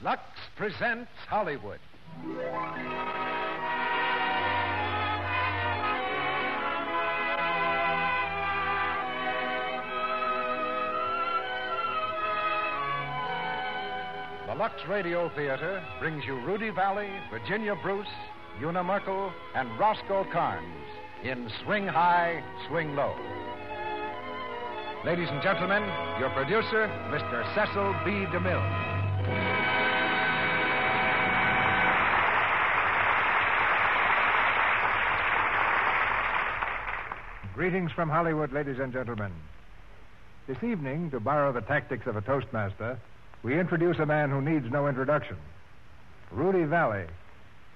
Lux presents Hollywood. The Lux Radio Theater brings you Rudy Valley, Virginia Bruce, Una Merkel, and Roscoe Carnes in Swing High, Swing Low. Ladies and gentlemen, your producer, Mr. Cecil B. DeMille. Greetings from Hollywood, ladies and gentlemen. This evening, to borrow the tactics of a Toastmaster, we introduce a man who needs no introduction. Rudy Valley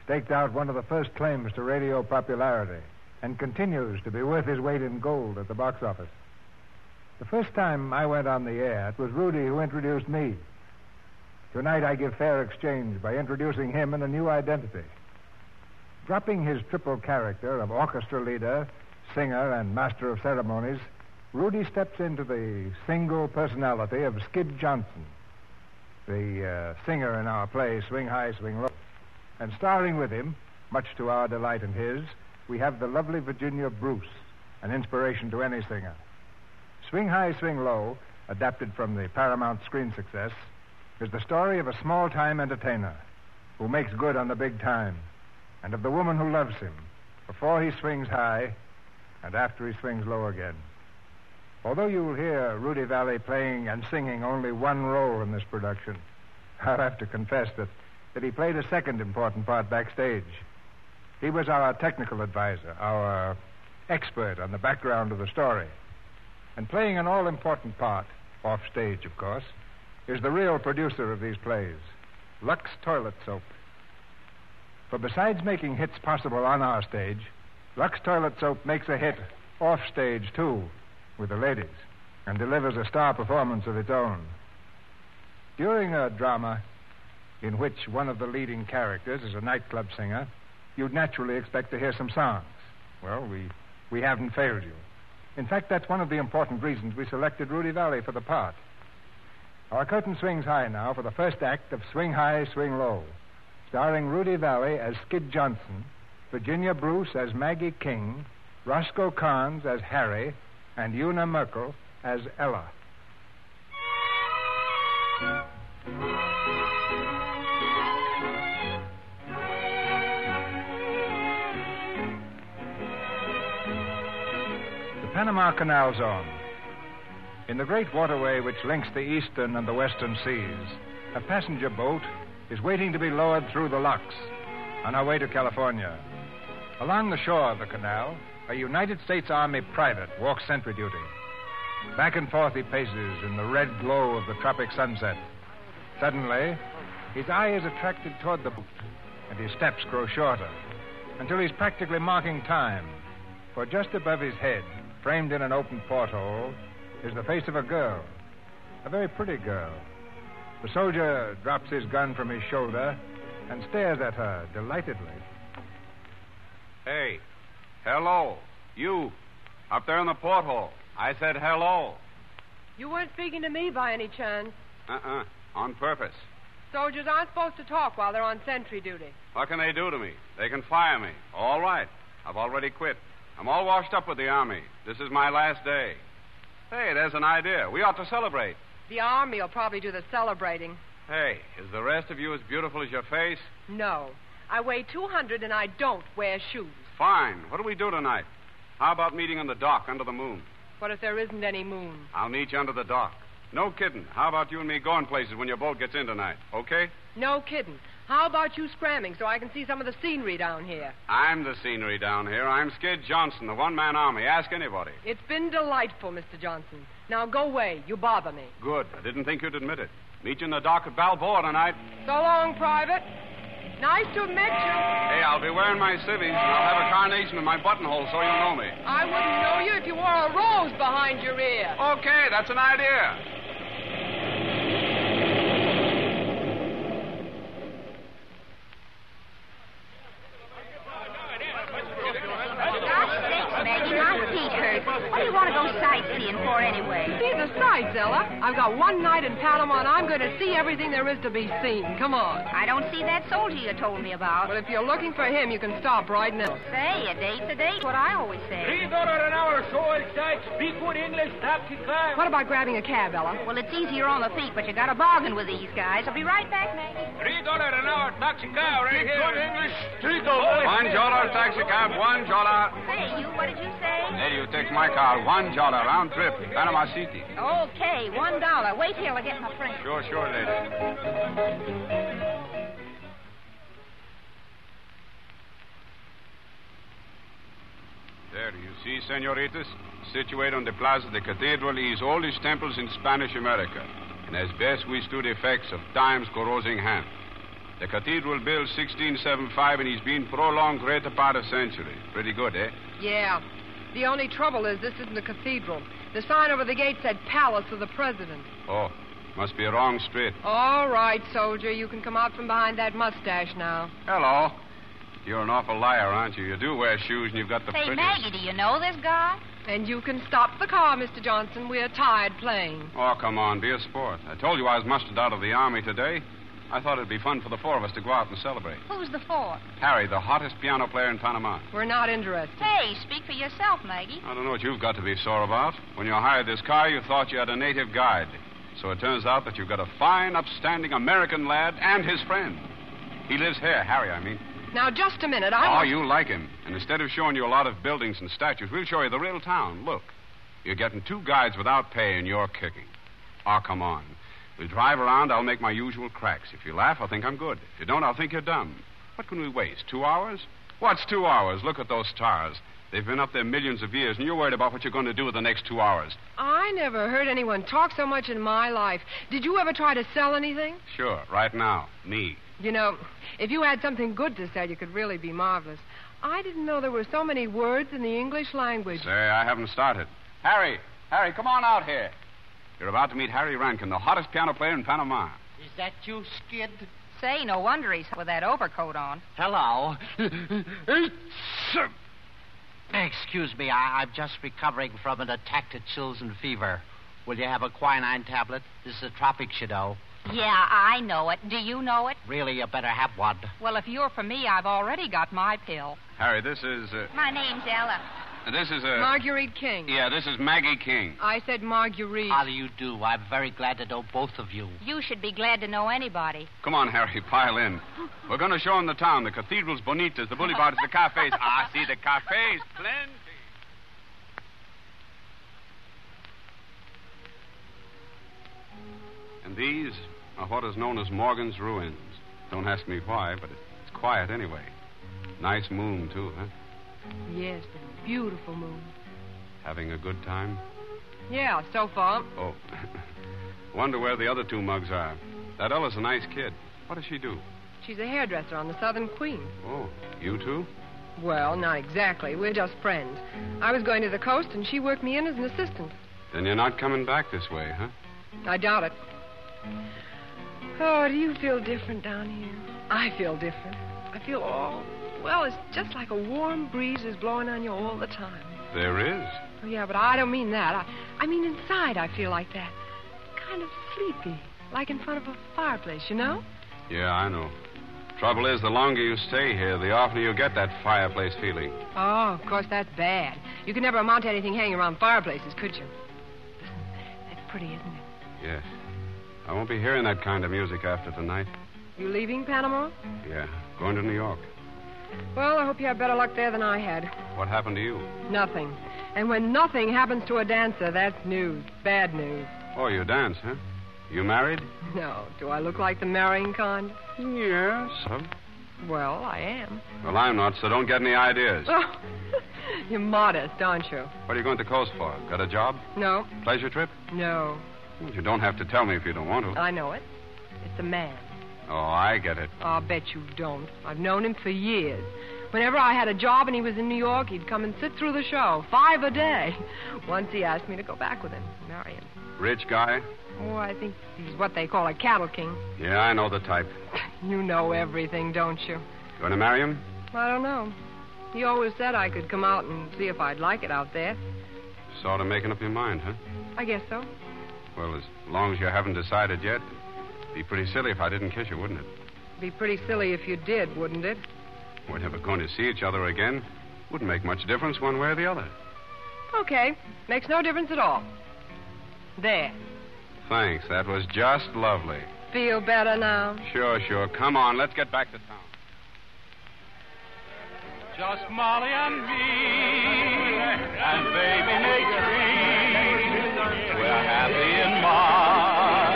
staked out one of the first claims to radio popularity and continues to be worth his weight in gold at the box office. The first time I went on the air, it was Rudy who introduced me. Tonight I give fair exchange by introducing him in a new identity. Dropping his triple character of orchestra leader, singer, and master of ceremonies, Rudy steps into the single personality of Skid Johnson, the singer in our play Swing High, Swing Low. And starring with him, much to our delight and his, we have the lovely Virginia Bruce, an inspiration to any singer. Swing High, Swing Low, adapted from the Paramount screen success, is the story of a small-time entertainer who makes good on the big time, and of the woman who loves him before he swings high and after he swings low again. Although you will hear Rudy Valley playing and singing only one role in this production, I'll have to confess that he played a second important part backstage. He was our technical advisor, our expert on the background of the story. And playing an all-important part, off stage, of course, is the real producer of these plays, Lux Toilet Soap. For besides making hits possible on our stage, Lux Toilet Soap makes a hit off stage, too, with the ladies, and delivers a star performance of its own. During a drama in which one of the leading characters is a nightclub singer, you'd naturally expect to hear some songs. Well, we haven't failed you. In fact, that's one of the important reasons we selected Rudy Valley for the part. Our curtain swings high now for the first act of Swing High, Swing Low, starring Rudy Valley as Skid Johnson, Virginia Bruce as Maggie King, Roscoe Carnes as Harry, and Una Merkel as Ella. The Panama Canal Zone. In the great waterway which links the eastern and the western seas, a passenger boat is waiting to be lowered through the locks on her way to California. Along the shore of the canal, a United States Army private walks sentry duty. Back and forth he paces in the red glow of the tropic sunset. Suddenly, his eye is attracted toward the boat, and his steps grow shorter, until he's practically marking time. For just above his head, framed in an open porthole, is the face of a girl, a very pretty girl. The soldier drops his gun from his shoulder and stares at her delightedly. Hey, hello, you, up there in the porthole. I said hello. You weren't speaking to me by any chance. On purpose. Soldiers aren't supposed to talk while they're on sentry duty. What can they do to me? They can fire me. All right. I've already quit. I'm all washed up with the Army. This is my last day. Hey, there's an idea. We ought to celebrate. The Army will probably do the celebrating. Hey, is the rest of you as beautiful as your face? No. I weigh 200 and I don't wear shoes. Fine. What do we do tonight? How about meeting on the dock under the moon? What if there isn't any moon? I'll meet you under the dock. No kidding. How about you and me going places when your boat gets in tonight, okay? No kidding. How about you scramming so I can see some of the scenery down here? I'm the scenery down here. I'm Skid Johnson, the one-man army. Ask anybody. It's been delightful, Mr. Johnson. Now go away. You bother me. Good. I didn't think you'd admit it. Meet you in the dock at Balboa tonight. So long, Private. Nice to have met you. Hey, I'll be wearing my civvies, and I'll have a carnation in my buttonhole so you'll know me. I wouldn't know you if you wore a rose behind your ear. Okay, that's an idea. Maggie, my feet hurt. What do you want to go sightseeing for anyway? See the sun. right, Zella. I've got one night in Panama, and I'm going to see everything there is to be seen. Come on. I don't see that soldier you told me about. Well, if you're looking for him, you can stop right now. Say, a date's a date, what I always say. $3 an hour, so outside. Speak good English, taxi car. What about grabbing a cab, Ella? Well, it's easier on the feet, but you got a bargain with these guys. I'll be right back, Maggie. $3 an hour, taxi car, right here. Good English, $3. $1 taxi cab, $1. Hey, you, what did you say? Lady who takes my car, $1 round trip, Panama City. Okay, $1. Wait till I get my friend. Sure, lady. There, you see, senoritas? Situated on the Plaza de Cathedral is oldest temples in Spanish America, and has best withstood effects of time's corrosing hand. The cathedral built 1675, and it's been prolonged greater part of century. Pretty good, eh? Yeah. The only trouble is this isn't a cathedral. The sign over the gate said Palace of the President. Oh, must be a wrong street. All right, soldier. You can come out from behind that mustache now. Hello. You're an awful liar, aren't you? You do wear shoes, and you've got the Hey, prettiest... Maggie, do you know this guy? And you can stop the car, Mr. Johnson. We're tired playing. Oh, come on, be a sport. I told you I was mustered out of the Army today. I thought it'd be fun for the four of us to go out and celebrate. Who's the four? Harry, the hottest piano player in Panama. We're not interested. Hey, speak for yourself, Maggie. I don't know what you've got to be sore about. When you hired this car, you thought you had a native guide. So it turns out that you've got a fine, upstanding American lad and his friend. He lives here, Harry, I mean. Now, just a minute. Oh, you like him. And instead of showing you a lot of buildings and statues, we'll show you the real town. Look, you're getting 2 guides without pay, and you're kicking. Oh, come on. We'll drive around. I'll make my usual cracks. If you laugh, I'll think I'm good. If you don't, I'll think you're dumb. What can we waste? 2 hours? What's 2 hours? Look at those stars. They've been up there millions of years, and you're worried about what you're going to do with the next 2 hours. I never heard anyone talk so much in my life. Did you ever try to sell anything? Sure, right now. Me. You know, if you had something good to sell, you could really be marvelous. I didn't know there were so many words in the English language. Say, I haven't started. Harry, come on out here. You're about to meet Harry Rankin, the hottest piano player in Panama. Is that you, Skid? Say, no wonder he's with that overcoat on. Hello. Excuse me, I'm just recovering from an attack of chills and fever. Will you have a quinine tablet? This is the tropics, you know. Yeah, I know it. Do you know it? Really, you better have one. Well, if you're for me, I've already got my pill. Harry, this is... My name's Ella. This is Marguerite King. Yeah, this is Maggie King. I said Marguerite. How do you do? I'm very glad to know both of you. You should be glad to know anybody. Come on, Harry, pile in. We're going to show him the town, the cathedrals, bonitas, the boulevards, the cafes. Ah, see, the cafes, plenty. And these are what is known as Morgan's Ruins. Don't ask me why, but it's quiet anyway. Nice moon, too, huh? Yes, a beautiful moon. Having a good time? Yeah, so far. Oh. Wonder where the other 2 mugs are. That Ella's a nice kid. What does she do? She's a hairdresser on the Southern Queen. Oh, you too? Well, not exactly. We're just friends. I was going to the coast, and she worked me in as an assistant. Then you're not coming back this way, huh? I doubt it. Oh, do you feel different down here? I feel different. I feel well, it's just like a warm breeze is blowing on you all the time. There is? Oh, yeah, but I don't mean that. I mean inside I feel like that. Kind of sleepy, like in front of a fireplace, you know? Yeah, I know. Trouble is, the longer you stay here, the oftener you get that fireplace feeling. Oh, of course, that's bad. You could never amount to anything hanging around fireplaces, could you? Listen, that's pretty, isn't it? Yes. I won't be hearing that kind of music after tonight. You leaving Panama? Yeah, going to New York. Well, I hope you have better luck there than I had. What happened to you? Nothing. And when nothing happens to a dancer, that's news. Bad news. Oh, you dance, huh? You married? No. Do I look like the marrying kind? Yes. Well, I am. Well, I'm not, so don't get any ideas. Oh, you're modest, aren't you? What are you going to the coast for? Got a job? No. Pleasure trip? No. You don't have to tell me if you don't want to. I know it. It's a man. Oh, I get it. I'll bet you don't. I've known him for years. Whenever I had a job and he was in New York, he'd come and sit through the show, 5 a day. Once he asked me to go back with him, marry him. Rich guy? Oh, I think he's what they call a cattle king. Yeah, I know the type. You know everything, don't you? Going to marry him? I don't know. He always said I could come out and see if I'd like it out there. Sort of making up your mind, huh? I guess so. Well, as long as you haven't decided yet, it'd be pretty silly if I didn't kiss you, wouldn't it? Be pretty silly if you did, wouldn't it? We're never going to see each other again. Wouldn't make much difference one way or the other. Okay. Makes no difference at all. There. Thanks. That was just lovely. Feel better now? Sure. Come on, let's get back to town. Just Molly and me, and baby Nadine. We're happy in my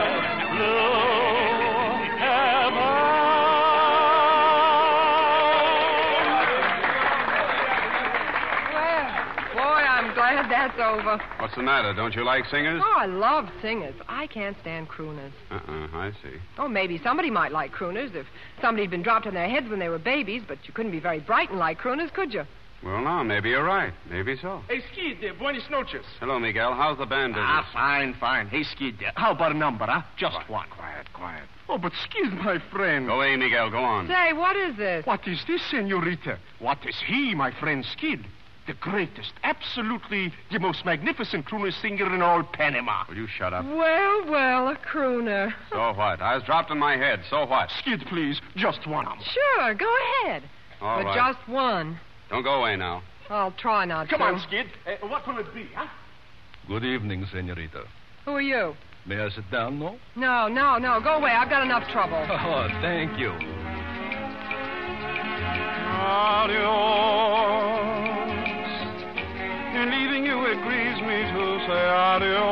blue heaven. Well, boy, I'm glad that's over. What's the matter? Don't you like singers? Oh, I love singers. I can't stand crooners. I see. Oh, maybe somebody might like crooners if somebody'd been dropped on their heads when they were babies, but you couldn't be very bright and like crooners, could you? Well, now, maybe you're right. Maybe so. Hey, Skid, buenas noches. Hello, Miguel. How's the band business? Fine. Hey, Skid, how about a number, huh? Just one. Quiet. Oh, but Skid, my friend. Go away, Miguel. Go on. Say, what is this? What is this, senorita? What is he, my friend Skid? The greatest, absolutely the most magnificent crooner singer in all Panama. Will you shut up? Well, a crooner. So what? I was dropped on my head. So what? Skid, please, just one. Sure, go ahead. All but right. just one. Don't go away now. I'll try not Come to. on, Skid. What will it be, huh? Good evening, senorita. Who are you? May I sit down, no? No. Go away. I've got enough trouble. Oh, thank you. Adios. In leaving you, it grieves me to say adios.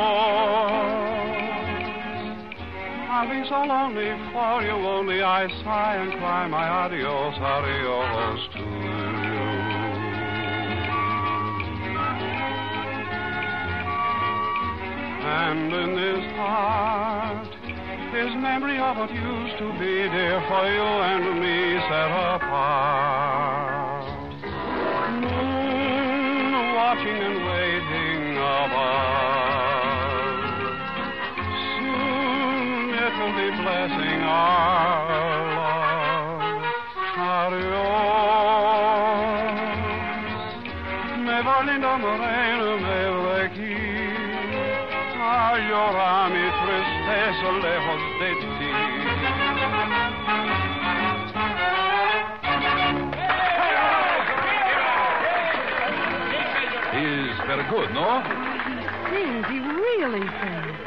I'll be so lonely for you, only I sigh and cry my adios to you. And in this heart is memory of what used to be, dear, for you and me set apart. Moon watching and waiting above. Soon it will be blessing our love. Adios. Never linda morena, never aquí. Llora mi tristeza lejos de ti. He's very good, no? He really sings.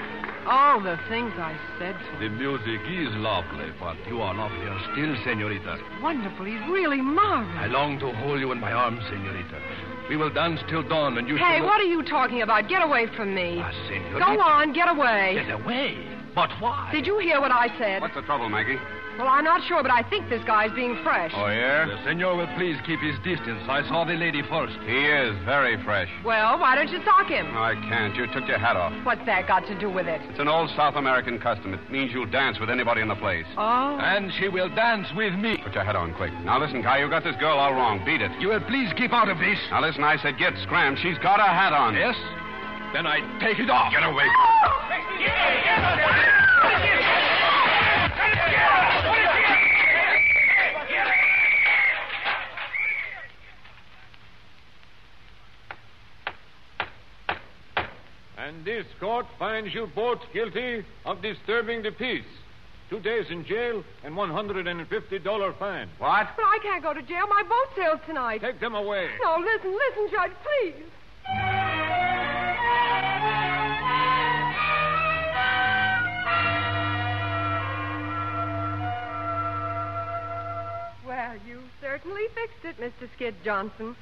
All the things I said to him. The music is lovely, but you are lovelier still, senorita. Wonderful. He's really marvelous. I long to hold you in my arms, senorita. We will dance till dawn, and you Hey, shall... what are you talking about? Get away from me. Ah, senorita. Go on, get away. Get away? But why? Did you hear what I said? What's the trouble, Maggie? Well, I'm not sure, but I think this guy's being fresh. Oh, yeah? The senor will please keep his distance. I saw the lady first. He is very fresh. Well, why don't you sock him? No, I can't. You took your hat off. What's that got to do with it? It's an old South American custom. It means you'll dance with anybody in the place. Oh. And she will dance with me. Put your hat on quick. Now, listen, Guy, you got this girl all wrong. Beat it. You will please keep out of this. Now, listen, I said get scrammed. She's got a hat on. Yes? Then I take it off. Get away. And this court finds you both guilty of disturbing the peace. 2 days in jail and $150 fine. What? But I can't go to jail. My boat sails tonight. Take them away. No, listen, Judge, please. Well, you certainly fixed it, Mr. Skid Johnson.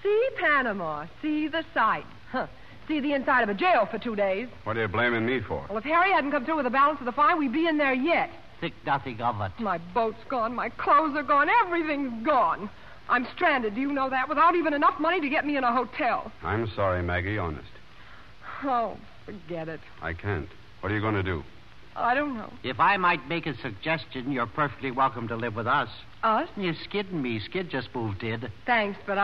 See Panama. See the sights. Huh. See the inside of a jail for 2 days. What are you blaming me for? Well, if Harry hadn't come through with the balance of the fine, we'd be in there yet. Think nothing of it. My boat's gone. My clothes are gone. Everything's gone. I'm stranded. Do you know that? Without even enough money to get me in a hotel. I'm sorry, Maggie, honest. Oh, forget it. I can't. What are you going to do? I don't know. If I might make a suggestion, you're perfectly welcome to live with us. Us? You Skid and me. Skid just moved in. Thanks, but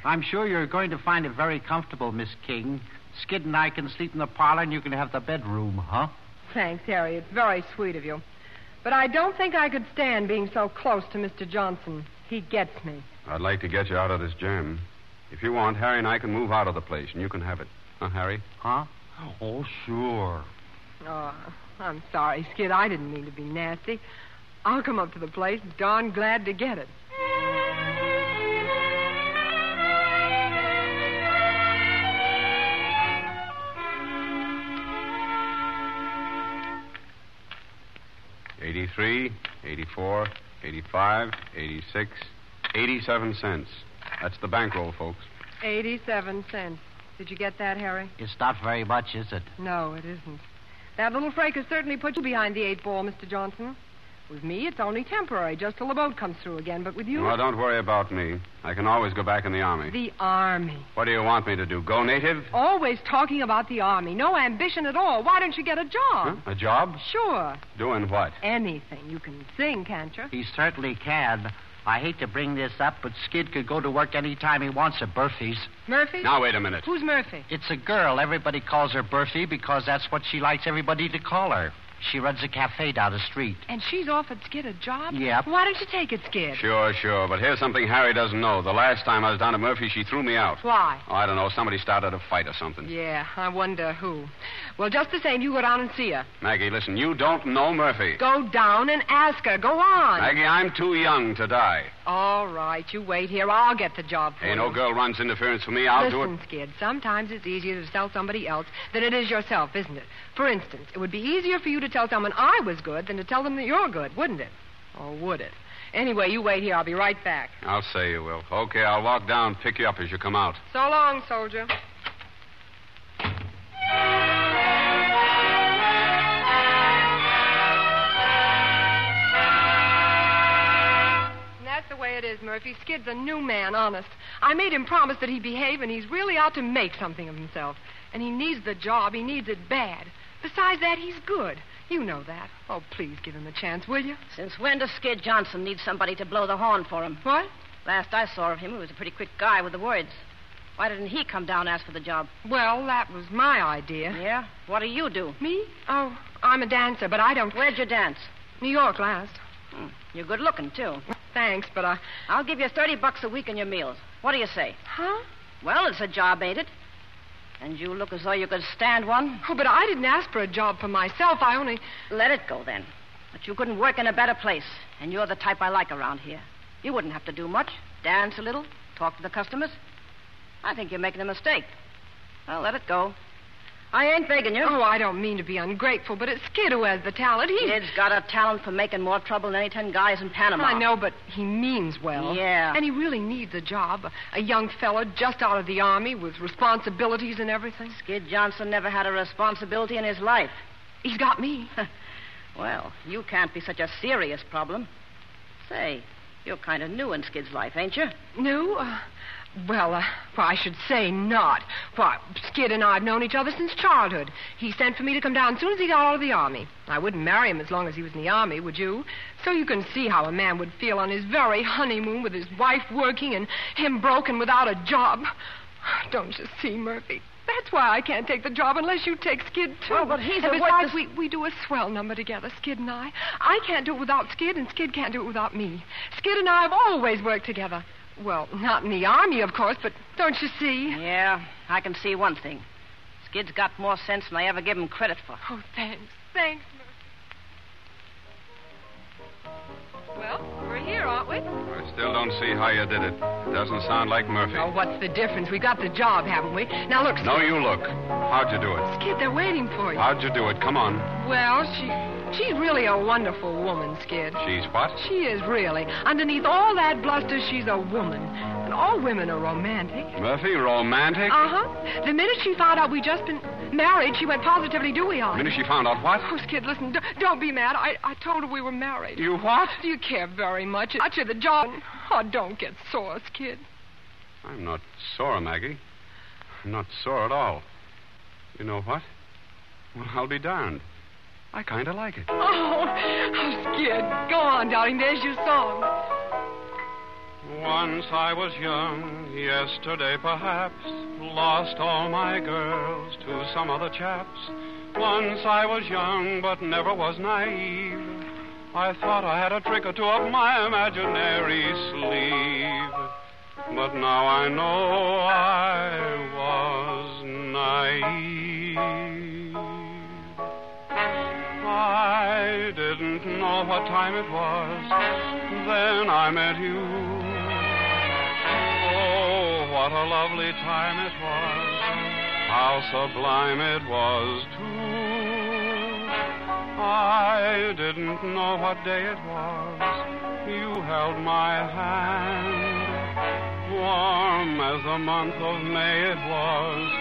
I'm sure you're going to find it very comfortable, Miss King. Skid and I can sleep in the parlor, and you can have the bedroom, huh? Thanks, Harry. It's very sweet of you. But I don't think I could stand being so close to Mr. Johnson. He gets me. I'd like to get you out of this jam. If you want, Harry and I can move out of the place, and you can have it. Huh, Harry? Huh? Oh, sure. Oh, I'm sorry, Skid. I didn't mean to be nasty. I'll come up to the place. Darn glad to get it. $83, $84, $85, $86, 87 cents. That's the bankroll, folks. 87 cents. Did you get that, Harry? It's not very much, is it? No, it isn't. That little freak has certainly put you behind the 8-ball, Mr. Johnson. With me, it's only temporary, just till the boat comes through again. But with you... Well, don't worry about me. I can always go back in the Army. The Army. What do you want me to do, go native? Always talking about the Army. No ambition at all. Why don't you get a job? Huh? A job? Sure. Doing what? Anything. You can sing, can't you? He certainly can. I hate to bring this up, but Skid could go to work any time he wants at Murphy's. Murphy? Now, wait a minute. Who's Murphy? It's a girl. Everybody calls her Murphy because that's what she likes everybody to call her. She runs a cafe down the street. And she's offered Skid a job? Yep. Why don't you take it, Skid? Sure. But here's something Harry doesn't know. The last time I was down at Murphy, she threw me out. Why? Oh, I don't know. Somebody started a fight or something. Yeah, I wonder who. Well, just the same, you go down and see her. Maggie, listen, you don't know Murphy. Go down and ask her. Go on. Maggie, I'm too young to die. All right, you wait here. I'll get the job for you. Hey, no girl runs interference for me. I'll do it. Listen, Skid, sometimes it's easier to tell somebody else than it is yourself, isn't it? For instance, it would be easier for you to tell someone I was good than to tell them that you're good, wouldn't it? Or would it? Anyway, you wait here. I'll be right back. I'll say you will. Okay, I'll walk down and pick you up as you come out. So long, soldier. That's the way it is, Murphy. Skid's a new man, honest. I made him promise that he'd behave, and he's really out to make something of himself. And he needs the job. He needs it bad. Besides that, he's good. You know that. Oh, please give him a chance, will you? Since when does Skid Johnson need somebody to blow the horn for him? What? Last I saw of him, he was a pretty quick guy with the words. Why didn't he come down and ask for the job? Well, that was my idea. Yeah? What do you do? Me? Oh, I'm a dancer, but I don't... Where'd you dance? New York last. You're good looking, too. Thanks, but I'll give you $30 a week in your meals. What do you say? Huh? Well, it's a job, ain't it? And you look as though you could stand one. Oh, but I didn't ask for a job for myself. I only... Let it go, then. But you couldn't work in a better place. And you're the type I like around here. You wouldn't have to do much. Dance a little. Talk to the customers. I think you're making a mistake. Well, let it go. I ain't begging you. Oh, I don't mean to be ungrateful, but it's Skid who has the talent. Kid's got a talent for making more trouble than any 10 guys in Panama. I know, but he means well. Yeah. And he really needs a job. A young fella just out of the Army with responsibilities and everything. Skid Johnson never had a responsibility in his life. He's got me. Well, you can't be such a serious problem. Say, you're kind of new in Skid's life, ain't you? New? Well, I should say not. Why, Skid and I have known each other since childhood. He sent for me to come down as soon as he got out of the Army. I wouldn't marry him as long as he was in the Army, would you? So you can see how a man would feel on his very honeymoon with his wife working and him broken without a job. Don't you see, Murphy? That's why I can't take the job unless you take Skid, too. Oh, but he's and a besides, we do a swell number together, Skid and I. I can't do it without Skid, and Skid can't do it without me. Skid and I have always worked together. Well, not in the Army, of course, but don't you see? Yeah, I can see one thing. Skid's got more sense than I ever give him credit for. Oh, thanks. Thanks, Murphy. Well, we're here, aren't we? I still don't see how you did it. It doesn't sound like Murphy. Oh, what's the difference? We got the job, haven't we? Now, look, Skid. No, you look. How'd you do it? Skid, they're waiting for you. How'd you do it? Come on. Well, she's really a wonderful woman, Skid. She's what? She is, really. Underneath all that bluster, she's a woman. And all women are romantic. Murphy, romantic? Uh-huh. The minute she found out we'd just been married, she went positively dewy-eyed. The minute she found out what? Oh, Skid, listen, don't be mad. I told her we were married. You what? Do you care very much? It's the job. Oh, don't get sore, Skid. I'm not sore, Maggie. I'm not sore at all. You know what? Well, I'll be darned. I kind of like it. Oh, Skid. Go on, darling. There's your song. Once I was young, yesterday perhaps, lost all my girls to some other chaps. Once I was young, but never was naive. I thought I had a trick or two up my imaginary sleeve. But now I know I was naive. know what time it was. Then I met you. Oh, what a lovely time it was. How sublime it was, too. I didn't know what day it was. You held my hand. Warm as the month of May it was.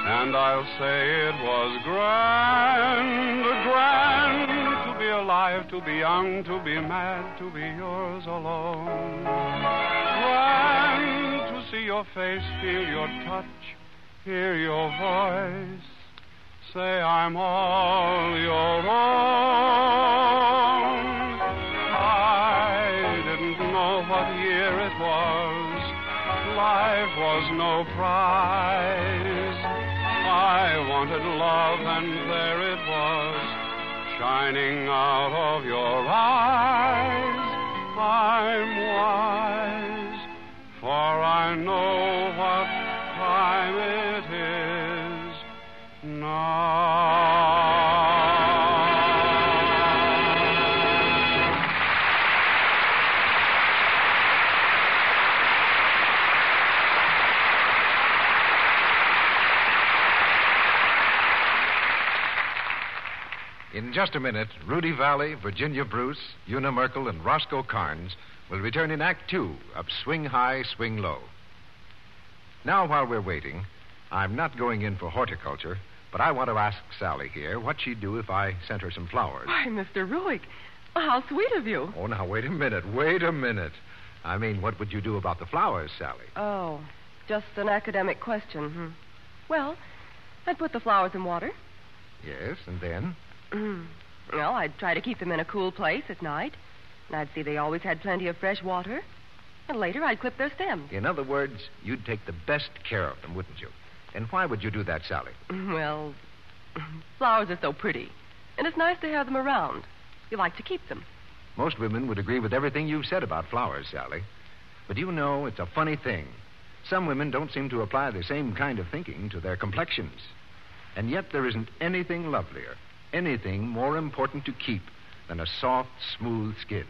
And I'll say it was grand, grand to be alive, to be young, to be mad, to be yours alone. Grand to see your face, feel your touch, hear your voice, say I'm all your own. I didn't know what year it was. Life was no prize. I wanted love, and there it was, shining out of your eyes. I'm wise, for I know what time it is now. In just a minute, Rudy Valley, Virginia Bruce, Una Merkel, and Roscoe Carnes will return in Act Two of Swing High, Swing Low. Now, while we're waiting, I'm not going in for horticulture, but I want to ask Sally here what she'd do if I sent her some flowers. Why, Mr. Ruick, how sweet of you. Oh, now, wait a minute. I mean, what would you do about the flowers, Sally? Oh, just an academic question. Well, I'd put the flowers in water. Yes, and then? Well, I'd try to keep them in a cool place at night. And I'd see they always had plenty of fresh water. And later I'd clip their stems. In other words, you'd take the best care of them, wouldn't you? And why would you do that, Sally? Well, flowers are so pretty. And it's nice to have them around. You like to keep them. Most women would agree with everything you've said about flowers, Sally. But you know, it's a funny thing. Some women don't seem to apply the same kind of thinking to their complexions. And yet there isn't anything lovelier, anything more important to keep than a soft, smooth skin.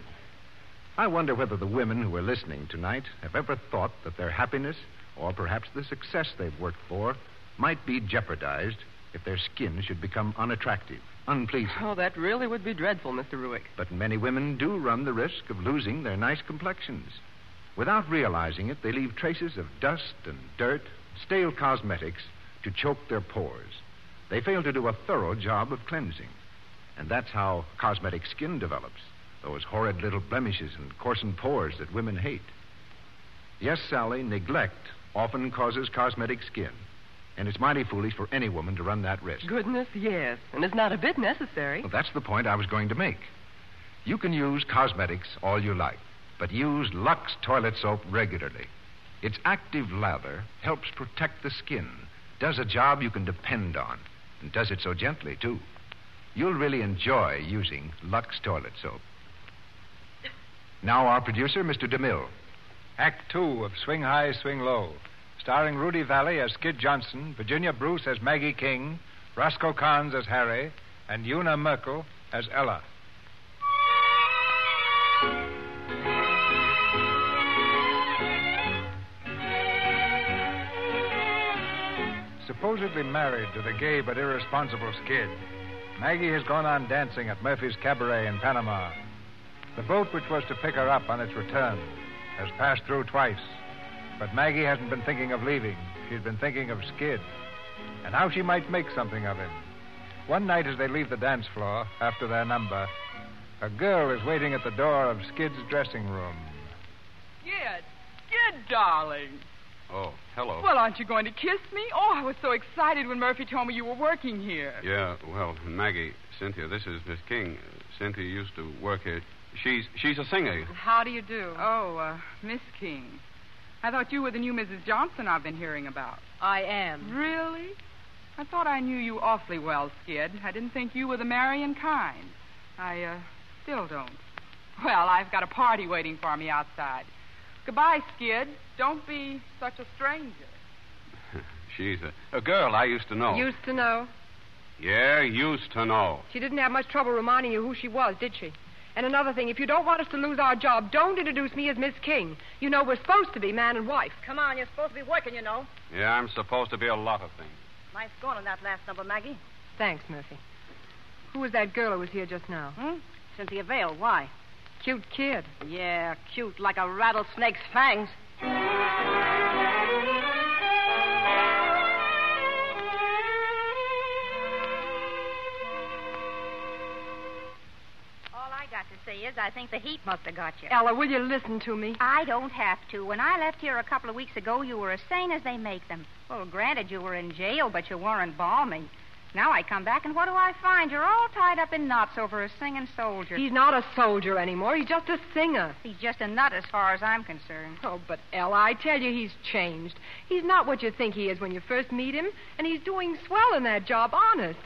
I wonder whether the women who are listening tonight have ever thought that their happiness, or perhaps the success they've worked for, might be jeopardized if their skin should become unattractive, unpleasing. Oh, that really would be dreadful, Mr. Ruick. But many women do run the risk of losing their nice complexions. Without realizing it, they leave traces of dust and dirt, stale cosmetics, to choke their pores. They fail to do a thorough job of cleansing. And that's how cosmetic skin develops, those horrid little blemishes and coarsened pores that women hate. Yes, Sally, neglect often causes cosmetic skin. And it's mighty foolish for any woman to run that risk. Goodness, yes. And it's not a bit necessary. Well, that's the point I was going to make. You can use cosmetics all you like, but use Lux toilet soap regularly. Its active lather helps protect the skin, does a job you can depend on, and does it so gently, too. You'll really enjoy using Lux toilet soap. Now our producer, Mr. DeMille. Act Two of Swing High, Swing Low, starring Rudy Valley as Skid Johnson, Virginia Bruce as Maggie King, Roscoe Carnes as Harry, and Una Merkel as Ella. Supposedly married to the gay but irresponsible Skid, Maggie has gone on dancing at Murphy's Cabaret in Panama. The boat which was to pick her up on its return has passed through twice, but Maggie hasn't been thinking of leaving. She's been thinking of Skid and how she might make something of him. One night as they leave the dance floor after their number, a girl is waiting at the door of Skid's dressing room. Skid, darling. Oh, hello. Well, aren't you going to kiss me? Oh, I was so excited when Murphy told me you were working here. Yeah, well, Maggie, Cynthia, this is Miss King. Cynthia used to work here. She's a singer. How do you do? Oh, Miss King. I thought you were the new Mrs. Johnson I've been hearing about. I am. Really? I thought I knew you awfully well, Skid. I didn't think you were the marrying kind. I still don't. Well, I've got a party waiting for me outside. Goodbye, Skid. Don't be such a stranger. She's a girl I used to know. Used to know? Yeah, used to know. She didn't have much trouble reminding you who she was, did she? And another thing, if you don't want us to lose our job, don't introduce me as Miss King. You know we're supposed to be man and wife. Come on, you're supposed to be working, you know. Yeah, I'm supposed to be a lot of things. Nice going on that last number, Maggie. Thanks, Murphy. Who was that girl who was here just now? Cynthia Vale. Why? Cute kid. Yeah, cute like a rattlesnake's fangs. To say is, I think the heat must have got you. Ella, will you listen to me? I don't have to. When I left here a couple of weeks ago, you were as sane as they make them. Well, granted, you were in jail, but you weren't balmy. Now I come back, and what do I find? You're all tied up in knots over a singing soldier. He's not a soldier anymore. He's just a singer. He's just a nut as far as I'm concerned. Oh, but Ella, I tell you, he's changed. He's not what you think he is when you first meet him, and he's doing swell in that job, honest.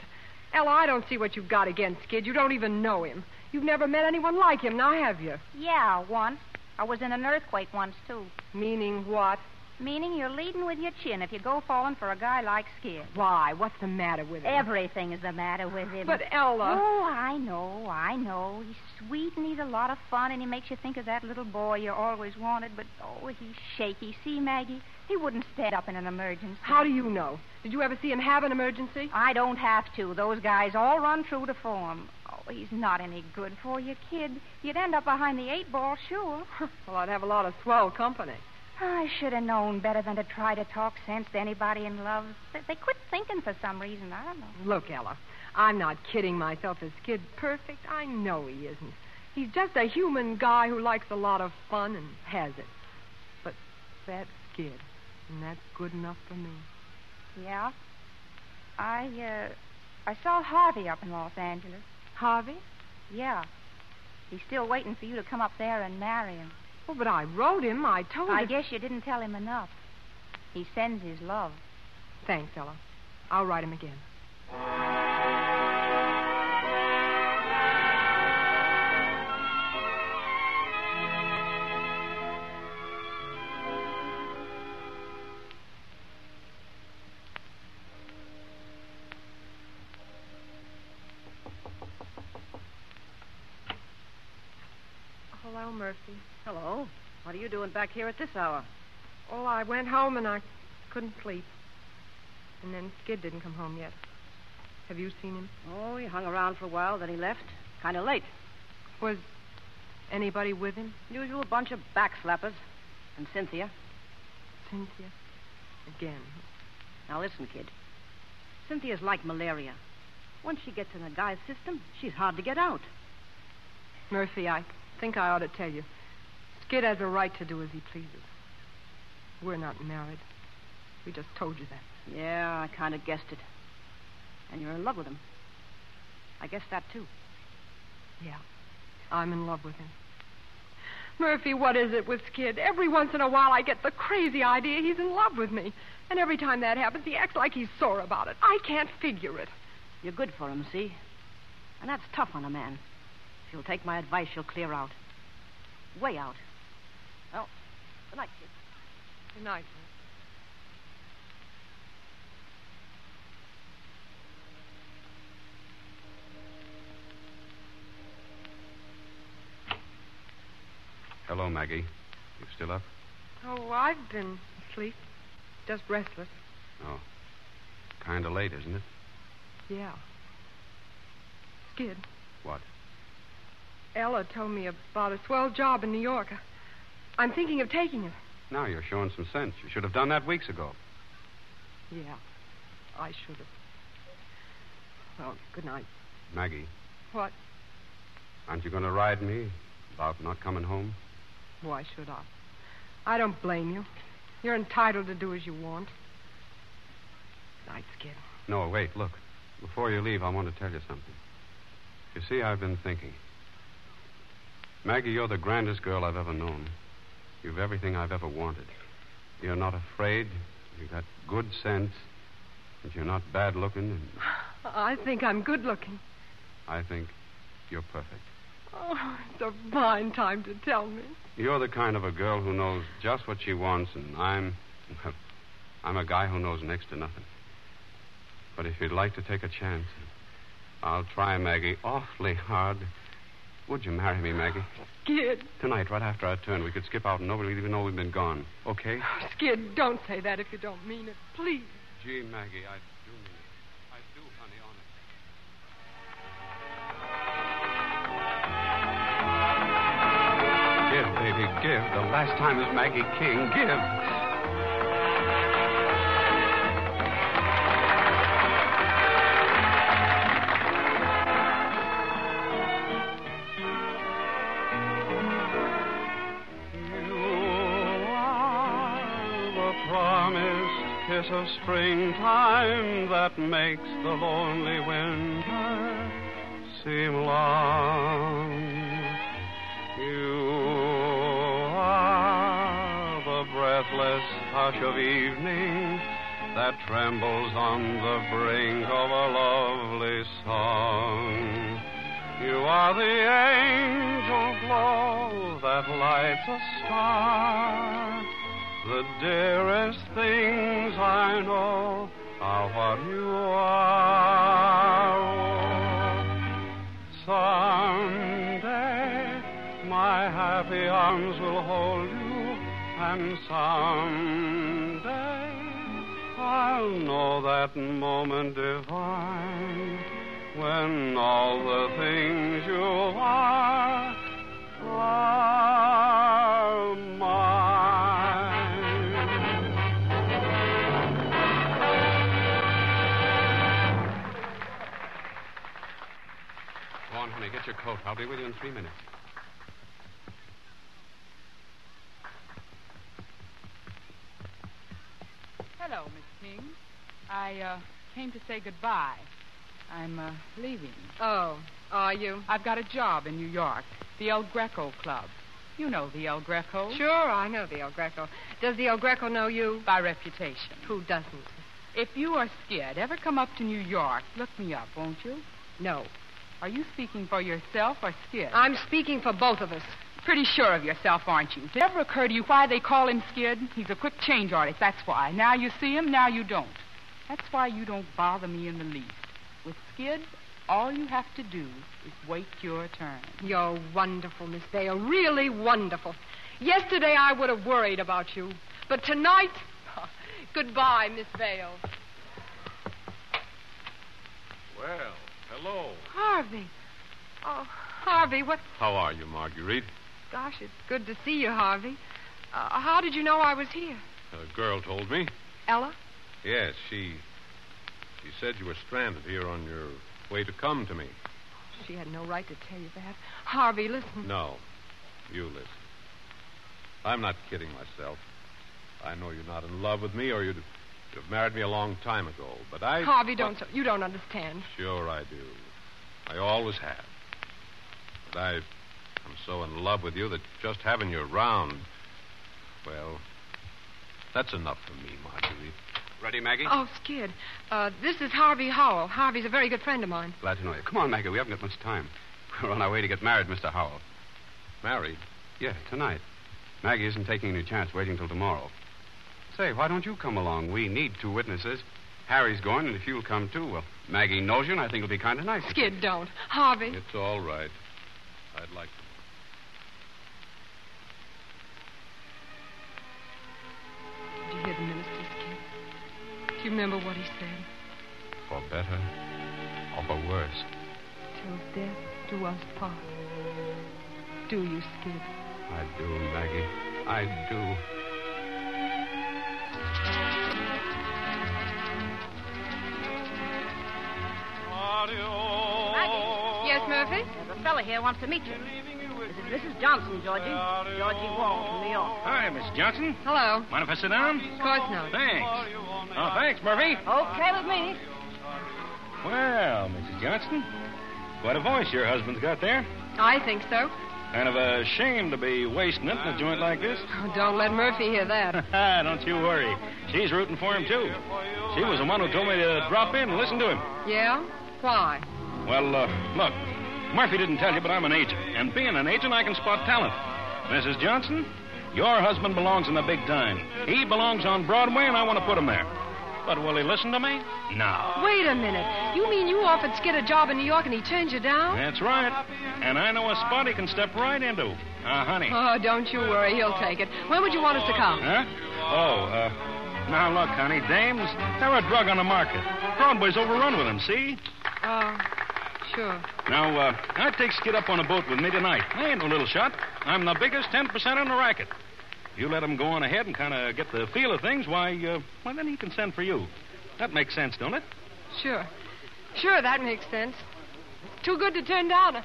Ella, I don't see what you've got against Skid. You don't even know him. You've never met anyone like him, now have you? Yeah, once. I was in an earthquake once, too. Meaning what? Meaning you're leading with your chin if you go falling for a guy like Skid. Why? What's the matter with him? Everything is the matter with him. But, Ella... Oh, I know. He's sweet and he's a lot of fun and he makes you think of that little boy you always wanted, but, he's shaky. See, Maggie? He wouldn't stand up in an emergency. How do you know? Did you ever see him have an emergency? I don't have to. Those guys all run true to form. Oh, he's not any good for you, kid. You'd end up behind the 8-ball, sure. Well, I'd have a lot of swell company. I should have known better than to try to talk sense to anybody in love. They quit thinking for some reason. I don't know. Look, Ella, I'm not kidding myself. Is Skid perfect? I know he isn't. He's just a human guy who likes a lot of fun and has it. But that's Skid, and that's good enough for me. Yeah? I saw Harvey up in Los Angeles. Harvey? Yeah. He's still waiting for you to come up there and marry him. Oh, but I wrote him. I told him. I guess you didn't tell him enough. He sends his love. Thanks, Ella. I'll write him again. Hello, Murphy. Hello. What are you doing back here at this hour? Oh, I went home and I couldn't sleep. And then Skid didn't come home yet. Have you seen him? Oh, he hung around for a while, then he left. Kind of late. Was anybody with him? Usual bunch of backslappers. And Cynthia. Cynthia? Again. Now listen, kid. Cynthia's like malaria. Once she gets in a guy's system, she's hard to get out. Murphy, I think I ought to tell you. Skid has a right to do as he pleases. We're not married. We just told you that. Yeah, I kind of guessed it. And you're in love with him. I guess that, too. Yeah, I'm in love with him. Murphy, what is it with Skid? Every once in a while I get the crazy idea he's in love with me. And every time that happens, he acts like he's sore about it. I can't figure it. You're good for him, see? And that's tough on a man. If you'll take my advice, you'll clear out. Way out. Well, good night, kid. Good night, Hello, Maggie. You still up? Oh, I've been asleep. Just restless. Oh. Kind of late, isn't it? Yeah. Skid. What? Ella told me about a swell job in New York. I'm thinking of taking it. Now you're showing some sense. You should have done that weeks ago. Yeah, I should have. Well, good night. Maggie. What? Aren't you going to ride me about not coming home? Why should I? I don't blame you. You're entitled to do as you want. Night, Skid. No, wait, look. Before you leave, I want to tell you something. You see, I've been thinking. Maggie, you're the grandest girl I've ever known. You've everything I've ever wanted. You're not afraid. You've got good sense. And you're not bad looking. And I think I'm good looking. I think you're perfect. Oh, it's a fine time to tell me. You're the kind of a girl who knows just what she wants, and I'm a guy who knows next to nothing. But if you'd like to take a chance, I'll try, Maggie, awfully hard Would you marry me, Maggie? Skid. Tonight, right after our turn, we could skip out and nobody would even know we've been gone. Okay? Skid, don't say that if you don't mean it. Please. Gee, Maggie, I do mean it. I do, honey, honest. Give, baby, give. The last time is Maggie King. Give. Kiss of springtime that makes the lonely winter seem long. You are the breathless hush of evening that trembles on the brink of a lovely song. You are the angel glow that lights a star. The dearest things I know are what you are. Someday my happy arms will hold you, and someday I'll know that moment divine when all the things you are mine. Honey, get your coat. I'll be with you in 3 minutes. Hello, Miss King. I came to say goodbye. I'm leaving. Oh, are you? I've got a job in New York, the El Greco Club. You know the El Greco. Sure, I know the El Greco. Does the El Greco know you? By reputation. Who doesn't? If you or Skid ever come up to New York, look me up, won't you? No. Are you speaking for yourself or Skid? I'm speaking for both of us. Pretty sure of yourself, aren't you? Did it ever occur to you why they call him Skid? He's a quick change artist, that's why. Now you see him, now you don't. That's why you don't bother me in the least. With Skid, all you have to do is wait your turn. You're wonderful, Miss Vale. Really wonderful. Yesterday I would have worried about you. But tonight, goodbye, Miss Vale. Well, hello. Harvey. Oh, Harvey, what... How are you, Marguerite? Gosh, it's good to see you, Harvey. How did you know I was here? A girl told me. Ella? Yes, she said you were stranded here on your way to come to me. She had no right to tell you that. Harvey, listen. No, you listen. I'm not kidding myself. I know you're not in love with me, or you'd have married me a long time ago. But Harvey, you don't understand. Sure I do. I always have. But I'm so in love with you that just having you around, well, that's enough for me, Marguerite. Ready, Maggie? Oh, Skid. This is Harvey Howell. Harvey's a very good friend of mine. Glad to know you. Come on, Maggie. We haven't got much time. We're on our way to get married, Mr. Howell. Married? Yeah, tonight. Maggie isn't taking any chance waiting till tomorrow. Say, why don't you come along? We need 2 witnesses. Harry's going, and if you'll come too, well, Maggie knows you, and I think it'll be kind of nice. Skid, don't. Harvey. It's all right. I'd like to. Did you hear the minister, Skid? Do you remember what he said? For better or for worse. Till death do us part. Do you, Skid? I do, Maggie. I do. Maggie? Yes, Murphy? There's a fella here wants to meet you. This is Mrs. Johnson, Georgie. Georgie Wall from New York. Hi, Miss Johnson. Hello. Mind if I sit down? Of course not. Thanks. Oh, thanks, Murphy. Okay with me. Well, Mrs. Johnson, quite a voice your husband's got there. I think so. Kind of a shame to be wasting it in a joint like this. Oh, don't let Murphy hear that. Don't you worry. She's rooting for him, too. She was the one who told me to drop in and listen to him. Yeah? Why? Well, look, Murphy didn't tell you, but I'm an agent. And being an agent, I can spot talent. Mrs. Johnson, your husband belongs in the big time. He belongs on Broadway, and I want to put him there. But will he listen to me? No. Wait a minute. You mean you offered Skid a job in New York and he turned you down? That's right. And I know a spot he can step right into. Honey. Oh, don't you worry. He'll take it. When would you want us to come? Huh? Now look, honey, dames, they're a drug on the market. Broadway's overrun with them, see? Oh, sure. Now, I'd take Skid up on a boat with me tonight. I ain't no little shot. I'm the biggest 10% in the racket. You let him go on ahead and kind of get the feel of things, why, then he can send for you. That makes sense, don't it? Sure. Sure, that makes sense. Too good to turn down.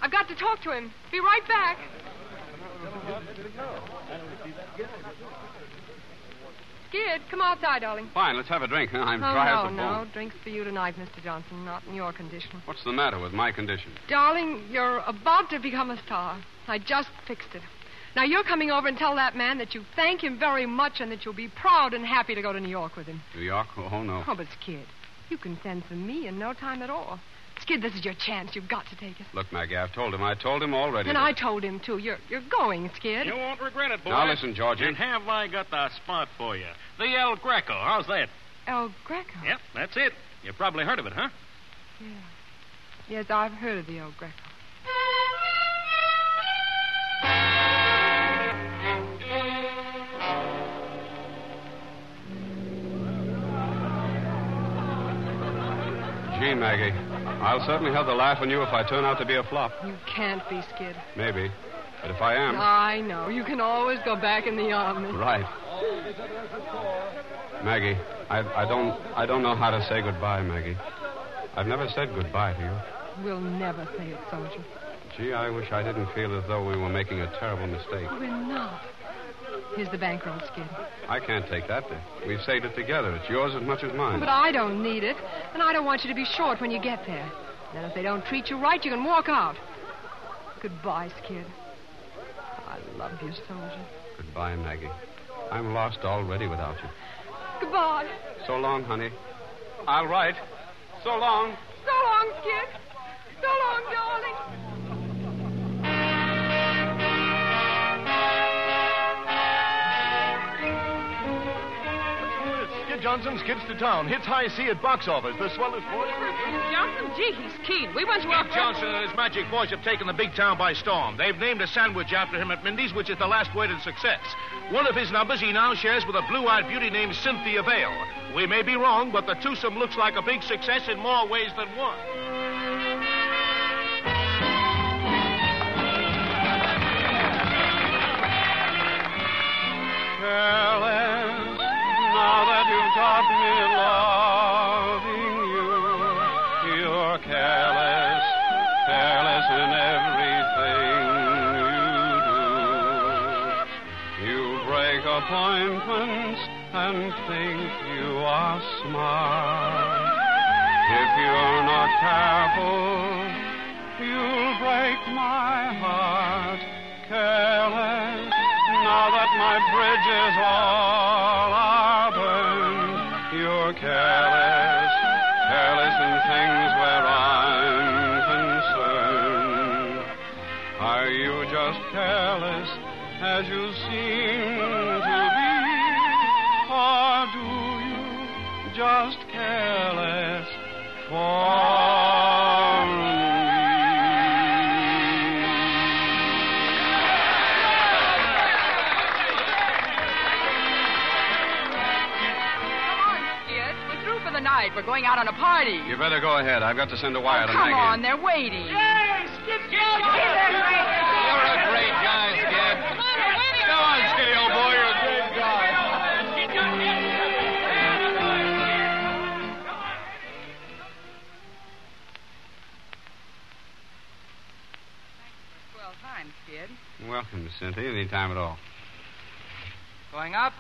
I've got to talk to him. Be right back. Skid, come outside, darling. Fine, let's have a drink. I'm dry as a bone. No, drinks for you tonight, Mr. Johnson, not in your condition. What's the matter with my condition? Darling, you're about to become a star. I just fixed it. Now, you're coming over and tell that man that you thank him very much and that you'll be proud and happy to go to New York with him. New York? Oh, no. Oh, but Skid, you can send for me in no time at all. Skid, this is your chance. You've got to take it. Look, Maggie, I've told him. I told him already. And I told him, too. You're going, Skid. You won't regret it, boy. Now, listen, Georgie. And have I got the spot for you? The El Greco. How's that? El Greco? Yep, that's it. You've probably heard of it, huh? Yeah. Yes, I've heard of the El Greco. Gee, Maggie, I'll certainly have the laugh on you if I turn out to be a flop. You can't be, Skid. Maybe. But if I am... I know. You can always go back in the army. Right. Maggie, I don't know how to say goodbye, Maggie. I've never said goodbye to you. We'll never say it, soldier. Gee, I wish I didn't feel as though we were making a terrible mistake. We're not. Here's the bankroll, Skid. I can't take that. We've saved it together. It's yours as much as mine. But I don't need it, and I don't want you to be short when you get there. Then if they don't treat you right, you can walk out. Goodbye, Skid. I love you, soldier. Goodbye, Maggie. I'm lost already without you. Goodbye. So long, honey. I'll write. So long. So long, Skid. So long, darling. Johnson skids to town, hits high C at box office. The swellest voice. Johnson, gee, he's keen. We went to our... Johnson and his magic voice have taken the big town by storm. They've named a sandwich after him at Mindy's, which is the last word in success. One of his numbers he now shares with a blue-eyed beauty named Cynthia Vale. We may be wrong, but the twosome looks like a big success in more ways than one. Careless, now that you've got me loving you, you're careless, careless in everything you do. You break appointments and think you are smart. If you're not careful, you'll break my heart. Careless, now that my bridges all are burned, you're careless, careless in things where I'm concerned. Are you just careless as you seem to be, or do you just careless for me? Night. We're going out on a party. You better go ahead. I've got to send a wire to Come Maggie. on, they're waiting. Yes, Skid. You're a great guy, Skid. Come on, Skiddy, old boy. You're a great guy. Swell time, Skid. Welcome, Miss Cynthia. Any time at all. Going up?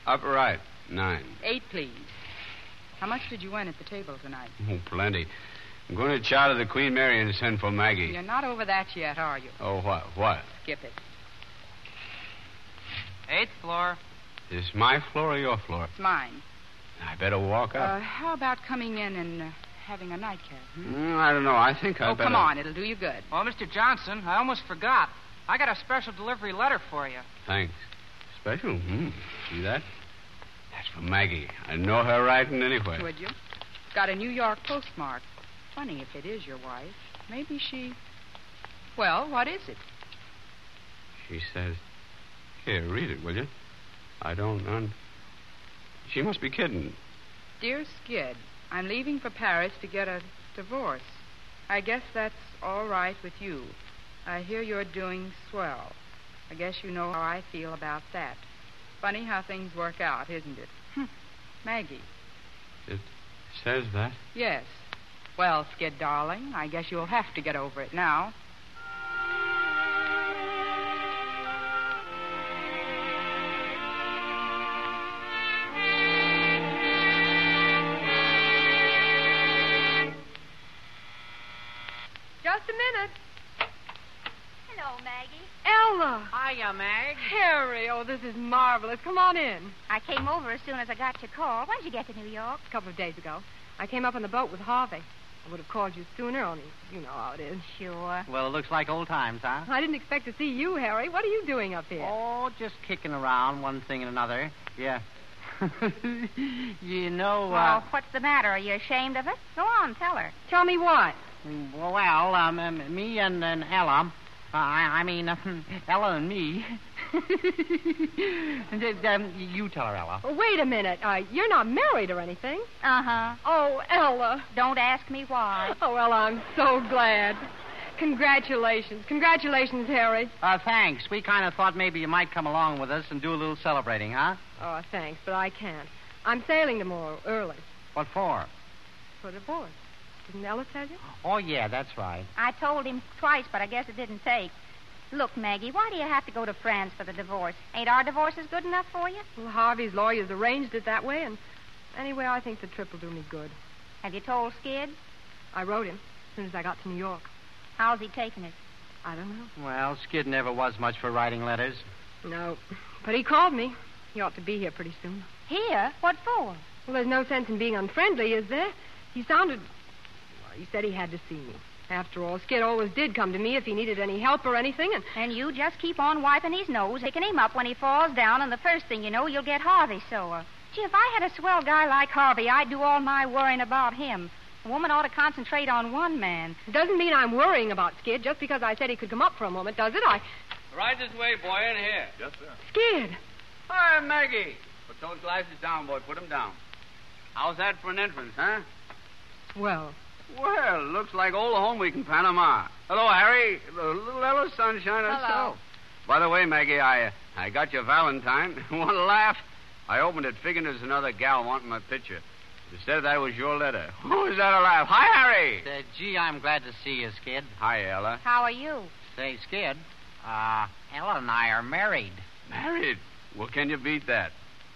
Up right. 9. 8, please. How much did you win at the table tonight? Oh, plenty. I'm going to charter the Queen Mary and send for Maggie. You're not over that yet, are you? Oh, what? What? Skip it. 8th floor. Is this my floor or your floor? It's mine. I better walk up. How about coming in and having a nightcap? I don't know. I think I better... come on. It'll do you good. Oh, Mr. Johnson, I almost forgot. I got a special delivery letter for you. Thanks. Special? See that? That That's for Maggie. I know her writing anyway. Would you? Got a New York postmark. Funny if it is your wife. Maybe she... Well, what is it? She says... Here, read it, will you? I don't... She must be kidding. Dear Skid, I'm leaving for Paris to get a divorce. I guess that's all right with you. I hear you're doing swell. I guess you know how I feel about that. Funny how things work out, isn't it? Maggie. It says that? Yes. Well, Skid, darling, I guess you'll have to get over it now. Just a minute. Hello, Maggie. Ella. Hiya, Mag. Harry, oh, this is marvelous. Come on in. I came over as soon as I got your call. When did you get to New York? A couple of days ago. I came up on the boat with Harvey. I would have called you sooner, only you know how it is. Sure. Well, it looks like old times, huh? I didn't expect to see you, Harry. What are you doing up here? Oh, just kicking around, one thing and another. Yeah. You know, Well, what's the matter? Are you ashamed of it? Go on, tell her. Tell me what? Well, me and Ella, Ella and me. You tell her, Ella. Well, wait a minute. You're not married or anything. Uh-huh. Oh, Ella. Don't ask me why. Oh, Ella, I'm so glad. Congratulations. Congratulations, Harry. Thanks. We kind of thought maybe you might come along with us and do a little celebrating, huh? Oh, thanks, but I can't. I'm sailing tomorrow early. What for? For divorce. Didn't Ella tell you? Oh, yeah, that's right. I told him twice, but I guess it didn't take. Look, Maggie, why do you have to go to France for the divorce? Ain't our divorces good enough for you? Well, Harvey's lawyers arranged it that way, and anyway, I think the trip will do me good. Have you told Skid? I wrote him as soon as I got to New York. How's he taking it? I don't know. Well, Skid never was much for writing letters. No, but he called me. He ought to be here pretty soon. Here? What for? Well, there's no sense in being unfriendly, is there? He sounded... Well, he said he had to see me. After all, Skid always did come to me if he needed any help or anything, And you just keep on wiping his nose, picking him up when he falls down, and the first thing you know, you'll get Harvey sore. Gee, if I had a swell guy like Harvey, I'd do all my worrying about him. A woman ought to concentrate on one man. It doesn't mean I'm worrying about Skid just because I said he could come up for a moment, does it? Right this way, boy, in here. Yes, sir. Skid! Hi, Maggie. Put those glasses down, boy. Put them down. How's that for an entrance, huh? Well, looks like old home week in Panama. Hello, Harry. Little Ella Sunshine herself. By the way, Maggie, I got your Valentine. Want to laugh? I opened it figuring there's another gal wanting my picture. Instead of that, it was your letter. Oh, is that a laugh? Hi, Harry. Gee, I'm glad to see you, Skid. Hi, Ella. How are you? Say, Skid, Ella and I are married. Married? Well, can you beat that?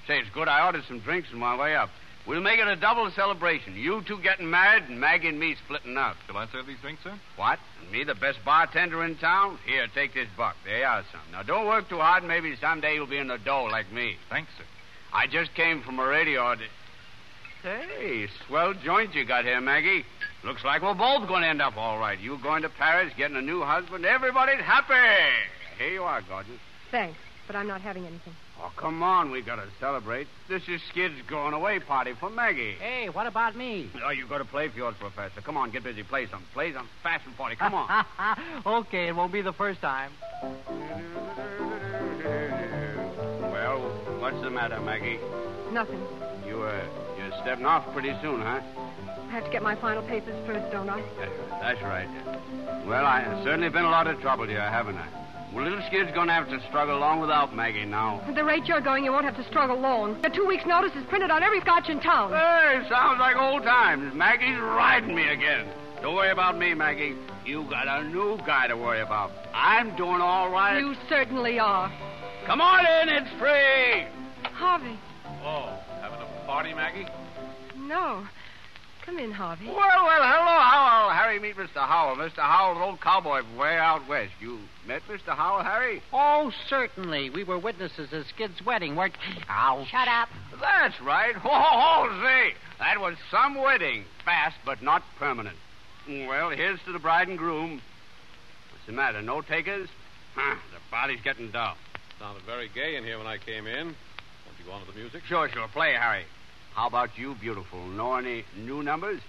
Say, it's good I ordered some drinks on my way up. We'll make it a double celebration. You two getting married and Maggie and me splitting up. Shall I serve these drinks, sir? What? And me, the best bartender in town? Here, take this buck. There you are, son. Now, don't work too hard. Maybe someday you'll be in the dough like me. Thanks, sir. I just came from a radio. Hey, swell joint you got here, Maggie. Looks like we're both going to end up all right. You going to Paris, getting a new husband. Everybody's happy. Here you are, gorgeous. thanks, but I'm not having anything. Oh, come on. We got to celebrate. This is Skid's going away party for Maggie. Hey, what about me? Oh, you got to play for yours, Professor. Come on, get busy. Play some. Play some. Fast and 40. Come on. Okay, it won't be the first time. Well, what's the matter, Maggie? Nothing. You're stepping off pretty soon, huh? I have to get my final papers first, don't I? That's right. Well, I've certainly been a lot of trouble to you, haven't I? Well, little Skid's going to have to struggle along without Maggie now. At the rate you're going, you won't have to struggle long. A 2 weeks' notice is printed on every scotch in town. Hey, sounds like old times. Maggie's riding me again. Don't worry about me, Maggie. You got a new guy to worry about. I'm doing all right. You certainly are. Come on in, it's free. Harvey. Oh, having a party, Maggie? No. Come in, Harvey. Well, hello, Howell. Harry, meet Mr. Howell. Mr. Howell's an old cowboy from way out west. You met Mr. Howell, Harry? Oh, certainly. We were witnesses at Skid's wedding, weren't we? Ow. Shut up. That's right. Oh, say, that was some wedding. Fast, but not permanent. Well, here's to the bride and groom. What's the matter, no takers? The party's getting dull. Sounded very gay in here when I came in. Won't You go on to the music? Sure. Play, Harry. How about you, beautiful? Know any new numbers?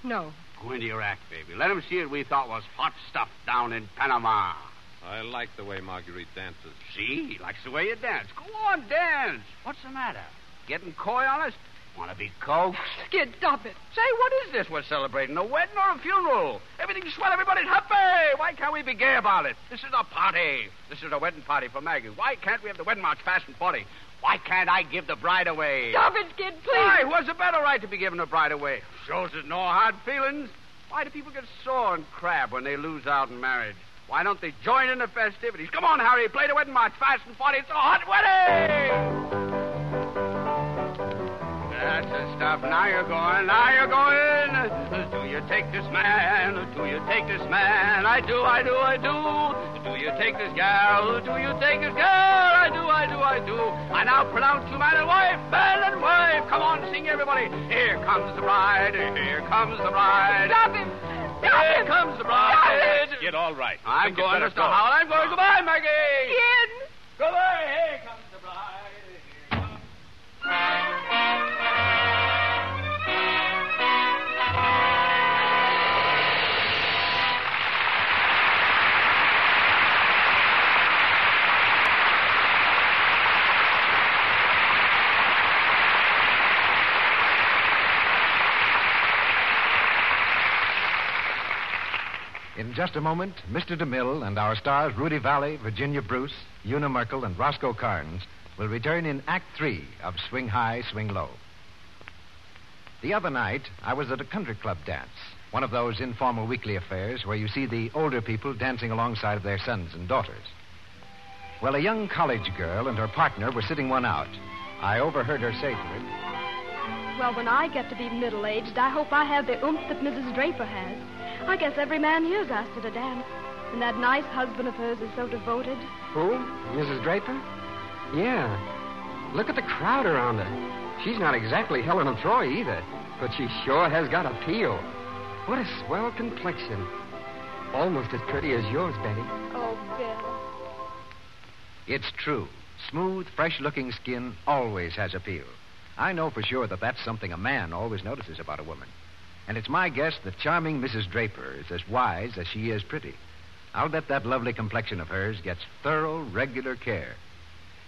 No. Go into your act, baby. Let 'em see what we thought was hot stuff down in Panama. I like the way Marguerite dances. See? He likes the way you dance. Go on, dance. What's the matter? Getting coy on us? Want to be coaxed? Skid, stop it. Say, what is this we're celebrating? A wedding or a funeral? Everything's swell. Everybody's happy. Why can't we be gay about it? This is a party. This is a wedding party for Maggie. Why can't we have the wedding march fast and 40? Why can't I give the bride away? Stop it, Skid, please. Why? Who has a better right to be giving the bride away? Shows there's no hard feelings. Why do people get sore and crab when they lose out in marriage? Why don't they join in the festivities? Come on, Harry, play the wedding march fast and 40. It's a hot wedding! That's the stuff. Now you're going. Do you take this man? Do you take this man? I do. Do you take this gal? Do you take this girl? I do. I now pronounce you man and wife. Come on, sing everybody. Here comes the bride. Stop him. Here comes the bride. Get all right. I'm going, Mr. Howell. I'm going. Goodbye, Maggie. Skid. Goodbye. Here comes the bride. In just a moment, Mr. DeMille and our stars Rudy Valley, Virginia Bruce, Una Merkel, and Roscoe Carnes will return in Act 3 of Swing High, Swing Low. The other night, I was at a country club dance, one of those informal weekly affairs where you see the older people dancing alongside of their sons and daughters. Well, a young college girl and her partner were sitting one out. I overheard her say to him, "Well, when I get to be middle-aged, I hope I have the oomph that Mrs. Draper has. I guess every man here's asked her to dance. And that nice husband of hers is so devoted." Who? Mrs. Draper? Yeah. Look at the crowd around her. She's not exactly Helen of Troy either, but she sure has got appeal. What a swell complexion. Almost as pretty as yours, Betty. Oh, Bill. it's true. Smooth, fresh-looking skin always has appeal. I know for sure that that's something a man always notices about a woman. And it's my guess that charming Mrs. Draper is as wise as she is pretty. I'll bet that lovely complexion of hers gets thorough, regular care.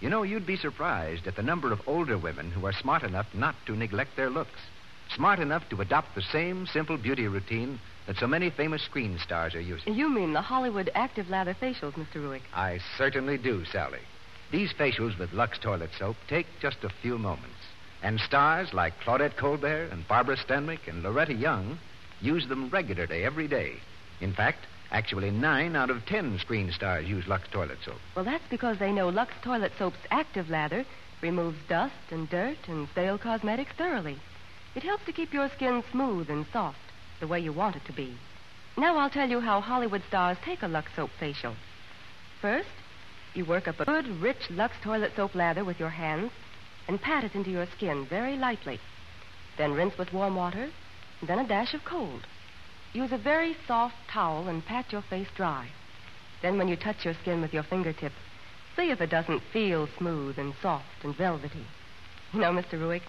You know, you'd be surprised at the number of older women who are smart enough not to neglect their looks. Smart enough to adopt the same simple beauty routine that so many famous screen stars are using. You mean the Hollywood active lather facials, Mr. Ruick? I certainly do, Sally. These facials with Lux toilet soap take just a few moments. And stars like Claudette Colbert and Barbara Stanwyck and Loretta Young use them regularly every day. In fact, actually 9 out of 10 screen stars use Lux toilet soap. Well, that's because they know Lux toilet soap's active lather removes dust and dirt and stale cosmetics thoroughly. It helps to keep your skin smooth and soft, the way you want it to be. Now I'll tell you how Hollywood stars take a Lux soap facial. First, you work up a good, rich Lux toilet soap lather with your hands and pat it into your skin very lightly. Then rinse with warm water, and then a dash of cold. Use a very soft towel and pat your face dry. Then when you touch your skin with your fingertips, see if it doesn't feel smooth and soft and velvety. You know, Mr. Ruick,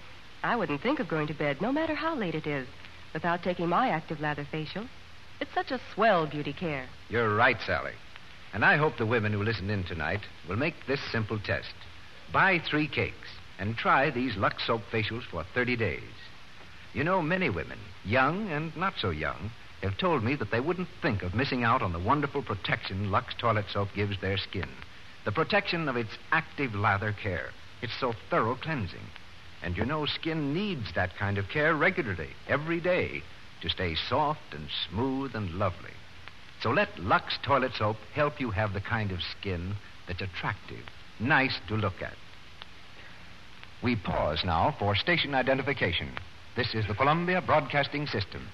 I wouldn't think of going to bed, no matter how late it is, without taking my active lather facial. It's such a swell beauty care. You're right, Sally. And I hope the women who listen in tonight will make this simple test. Buy 3 cakes and try these Lux soap facials for 30 days. You know, many women, young and not so young, have told me that they wouldn't think of missing out on the wonderful protection Lux toilet soap gives their skin. The protection of its active lather care. It's so thorough cleansing. And you know, skin needs that kind of care regularly, every day, to stay soft and smooth and lovely. So let Lux toilet soap help you have the kind of skin that's attractive, nice to look at. We pause now for station identification. This is the Columbia Broadcasting System.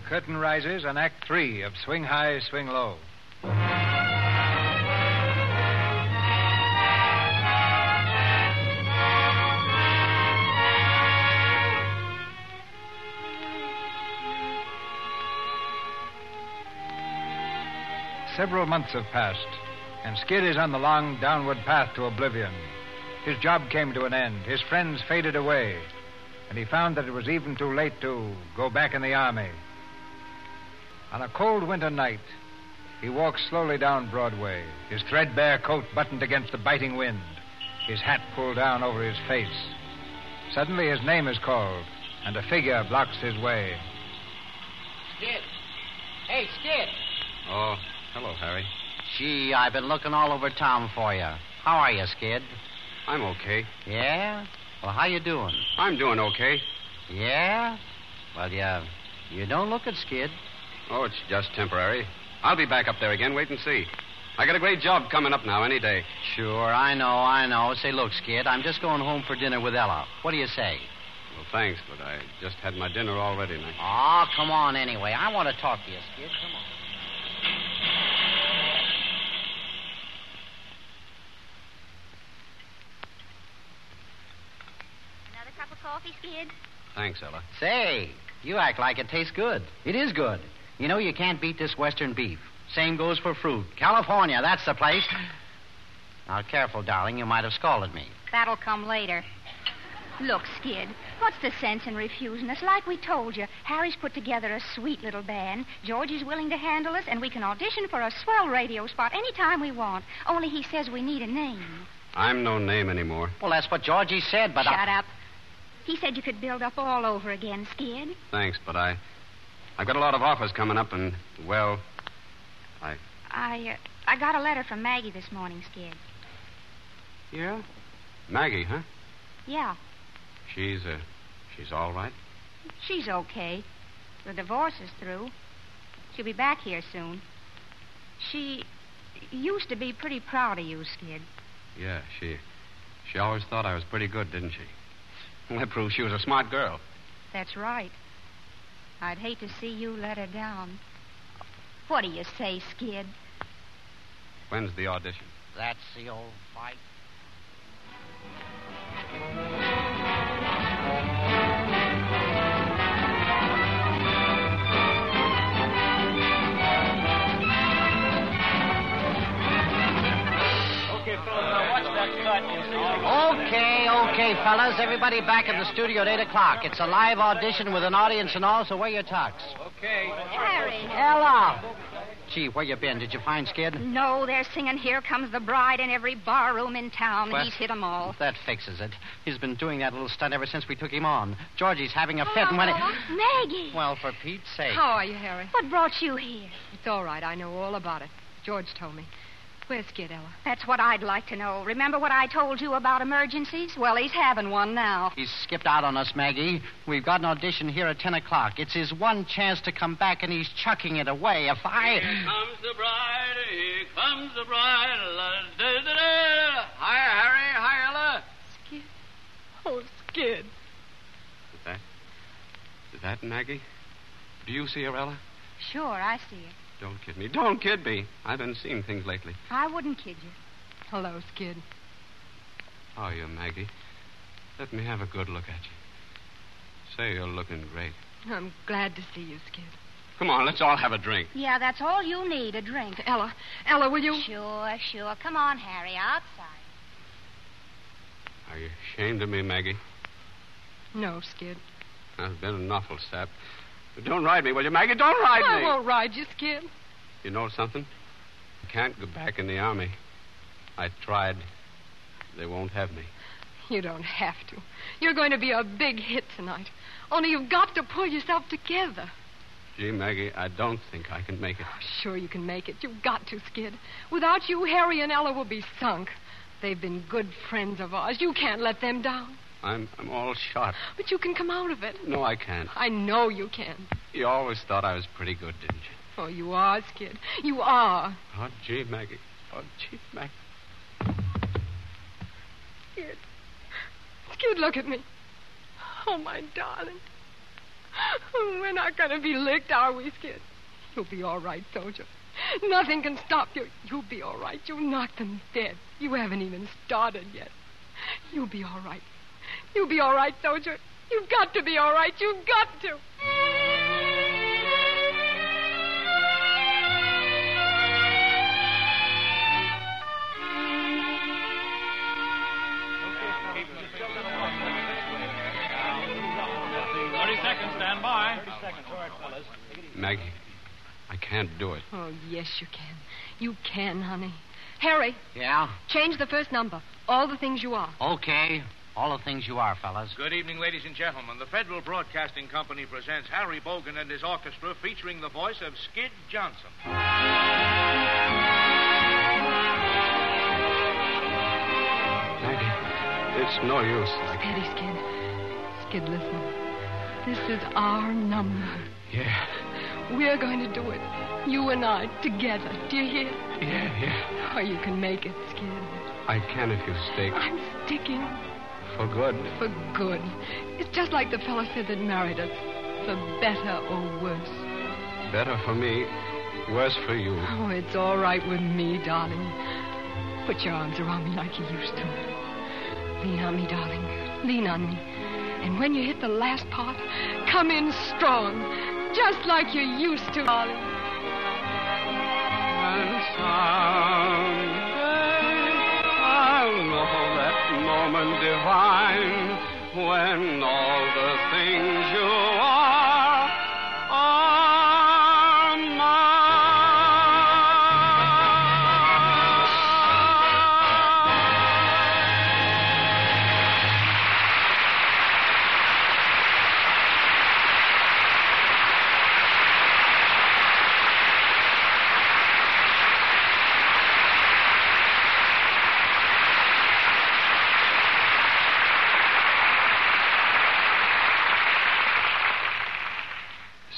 Curtain rises on Act 3 of Swing High, Swing Low. Several months have passed, and Skid is on the long downward path to oblivion. His job came to an end. His friends faded away, and he found that it was even too late to go back in the army. On a cold winter night, he walks slowly down Broadway, his threadbare coat buttoned against the biting wind, his hat pulled down over his face. Suddenly his name is called, and a figure blocks his way. Skid. Hey, Skid. Oh, hello, Harry. Gee, I've been looking all over town for you. How are you, Skid? I'm okay. Yeah? Well, how you doing? I'm doing okay. Yeah? Well, you don't look it, Skid. Oh, it's just temporary. I'll be back up there again. Wait and see. I got a great job coming up now any day. Sure, I know. Say, look, Skid, I'm just going home for dinner with Ella. What do you say? Well, thanks, but I just had my dinner already now. Oh, come on anyway. I want to talk to you, Skid. Come on. Another cup of coffee, Skid? Thanks, Ella. Say, you act like it tastes good. It is good. You know, you can't beat this Western beef. Same goes for fruit. California, that's the place. Now, careful, darling. You might have scalded me. That'll come later. Look, Skid, what's the sense in refusing us? Like we told you, Harry's put together a sweet little band. George is willing to handle us, and we can audition for a swell radio spot any time we want. Only he says we need a name. I'm no name anymore. Well, that's what Georgie said, but Shut up. He said you could build up all over again, Skid. Thanks, but I've got a lot of offers coming up, and, well, I got a letter from Maggie this morning, Skid. Yeah? Maggie, huh? Yeah, She's all right? she's okay. The divorce is through. She'll be back here soon. She used to be pretty proud of you, Skid. Yeah, she always thought I was pretty good, didn't she? Well, that proves she was a smart girl. That's right. I'd hate to see you let her down. What do you say, Skid? When's the audition? that's the old fight. Okay, fellas. Everybody back in the studio at 8 o'clock. It's a live audition with an audience and all, so wear your tux. Okay. Harry. Ella! Gee, where you been? Did you find Skid? No, they're singing Here Comes the Bride in every bar room in town. What? He's hit 'em all. That fixes it. He's been doing that little stunt ever since we took him on. Georgie's having a fit, and when it... Maggie. Well, for Pete's sake. How are you, Harry? What brought you here? It's all right. I know all about it. George told me. Where's Skid, Ella? That's what I'd like to know. Remember what I told you about emergencies? Well, he's having one now. He's skipped out on us, Maggie. We've got an audition here at 10 o'clock. It's his one chance to come back, and he's chucking it away. If I... Here comes the bride, here comes the bride. Hi, Harry. Hi, Ella. Skid. Oh, Skid. Is that Maggie? Do you see her, Ella? Sure, I see it. Don't kid me. Don't kid me. I've been seeing things lately. I wouldn't kid you. Hello, Skid. How are you, Maggie? Let me have a good look at you. Say, you're looking great. I'm glad to see you, Skid. Come on, let's all have a drink. Yeah, that's all you need, a drink. Ella, will you? Sure. Come on, Harry, outside. Are you ashamed of me, Maggie? No, Skid. I've been an awful sap. But don't ride me, will you, Maggie? Don't ride me. I won't ride you, Skid. You know something? I can't go back in the army. I tried. They won't have me. You don't have to. You're going to be a big hit tonight. Only you've got to pull yourself together. Gee, Maggie, I don't think I can make it. Oh, sure you can make it. You've got to, Skid. Without you, Harry and Ella will be sunk. They've been good friends of ours. You can't let them down. I'm all shot. But you can come out of it. No, I can't. I know you can. You always thought I was pretty good, didn't you? Oh, you are, Skid. You are. Oh, gee, Maggie. Oh, gee, Maggie. Skid. Skid, look at me. Oh, my darling. We're not going to be licked, are we, Skid? You'll be all right, soldier. Nothing can stop you. You'll be all right. You'll knock them dead. You haven't even started yet. You'll be all right. You'll be all right, soldier. You've got to be all right. You've got to. Maggie, I can't do it. Oh, yes, you can. You can, honey. Harry. Yeah? Change the first number. All the things you are. Okay. All the things you are, fellas. Good evening, ladies and gentlemen. The Federal Broadcasting Company presents Harry Bogan and his orchestra featuring the voice of Skid Johnson. Maggie, it's no use. Steady, Skid. Skid, listen. This is our number. Yeah. We're going to do it. You and I, together. Do you hear? Yeah. Oh, you can make it, Skid. I can if you stick. I'm sticking. For good. For good. It's just like the fellow said that married us. For better or worse. Better for me, worse for you. Oh, it's all right with me, darling. Put your arms around me like you used to. Lean on me, darling. Lean on me. And when you hit the last part, come in strong. Just like you used to, darling. And someday I'll know that moment divine when all the things you are mine.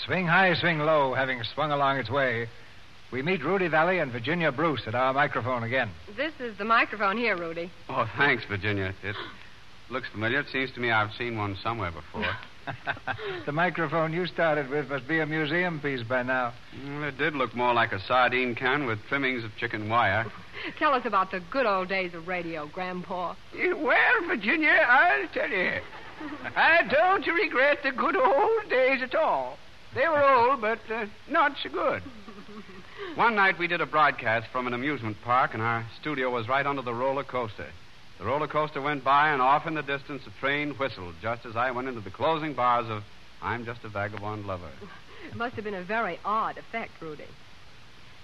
Swing high, swing low, having swung along its way, we meet Rudy Valley and Virginia Bruce at our microphone again. This is the microphone here, Rudy. Oh, thanks, Virginia. It looks familiar. It seems to me I've seen one somewhere before. The microphone you started with must be a museum piece by now. Well, it did look more like a sardine can with trimmings of chicken wire. Tell us about the good old days of radio, Grandpa. Well, Virginia, I'll tell you. I don't regret the good old days at all. They were old, but not so good. One night we did a broadcast from an amusement park, and our studio was right under the roller coaster. The roller coaster went by, and off in the distance a train whistled just as I went into the closing bars of I'm Just a Vagabond Lover. It must have been a very odd effect, Rudy.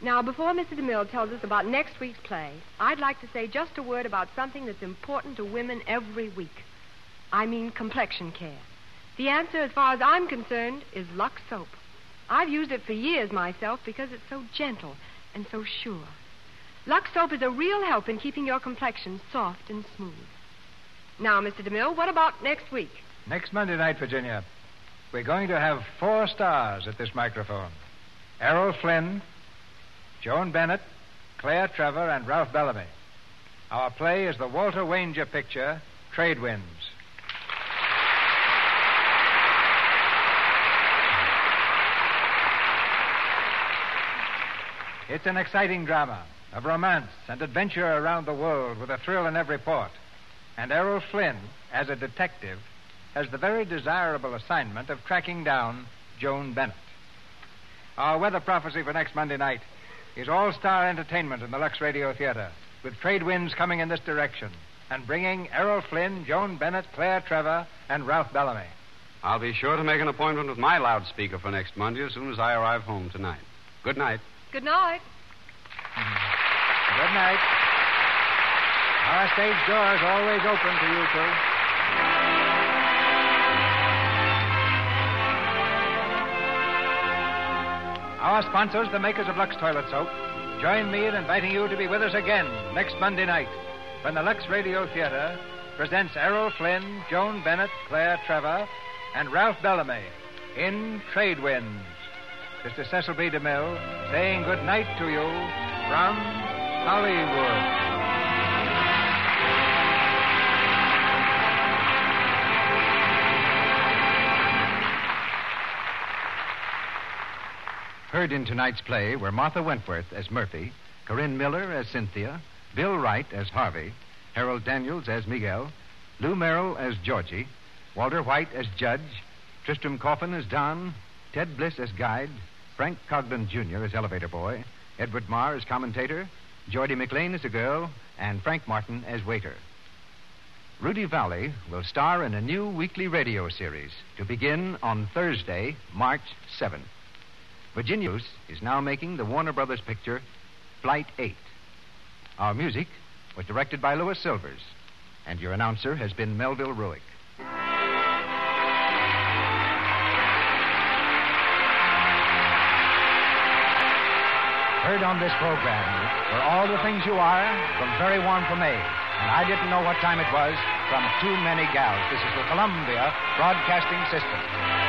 Now, before Mr. DeMille tells us about next week's play, I'd like to say just a word about something that's important to women every week. I mean complexion care. The answer, as far as I'm concerned, is Lux soap. I've used it for years myself because it's so gentle and so sure. Lux soap is a real help in keeping your complexion soft and smooth. Now, Mr. DeMille, what about next week? Next Monday night, Virginia, we're going to have 4 stars at this microphone. Errol Flynn, Joan Bennett, Claire Trevor, and Ralph Bellamy. Our play is the Walter Wanger picture, Trade Winds. It's an exciting drama of romance and adventure around the world with a thrill in every port. And Errol Flynn, as a detective, has the very desirable assignment of tracking down Joan Bennett. Our weather prophecy for next Monday night is all-star entertainment in the Lux Radio Theater, with Trade Winds coming in this direction and bringing Errol Flynn, Joan Bennett, Claire Trevor, and Ralph Bellamy. I'll be sure to make an appointment with my loudspeaker for next Monday as soon as I arrive home tonight. Good night. Good night. Good night. Our stage door is always open to you two. Our sponsors, the makers of Lux Toilet Soap, join me in inviting you to be with us again next Monday night when the Lux Radio Theater presents Errol Flynn, Joan Bennett, Claire Trevor, and Ralph Bellamy in Trade Winds. This is Cecil B. DeMille saying good night to you from Hollywood. Heard in tonight's play were Martha Wentworth as Murphy, Corinne Miller as Cynthia, Bill Wright as Harvey, Harold Daniels as Miguel, Lou Merrill as Georgie, Walter White as Judge, Tristram Coffin as Don, Ted Bliss as Guide, Frank Cogden Jr. as Elevator Boy, Edward Marr as Commentator, Geordie McLean as a girl, and Frank Martin as Waiter. Rudy Valley will star in a new weekly radio series to begin on Thursday, March 7th. Virginia is now making the Warner Brothers picture Flight 8. Our music was directed by Louis Silvers, and your announcer has been Melville Ruick. Heard on this program were All the Things You Are from Very Warm for May, and I Didn't Know What Time It Was from Too Many Gals. This is the Columbia Broadcasting System.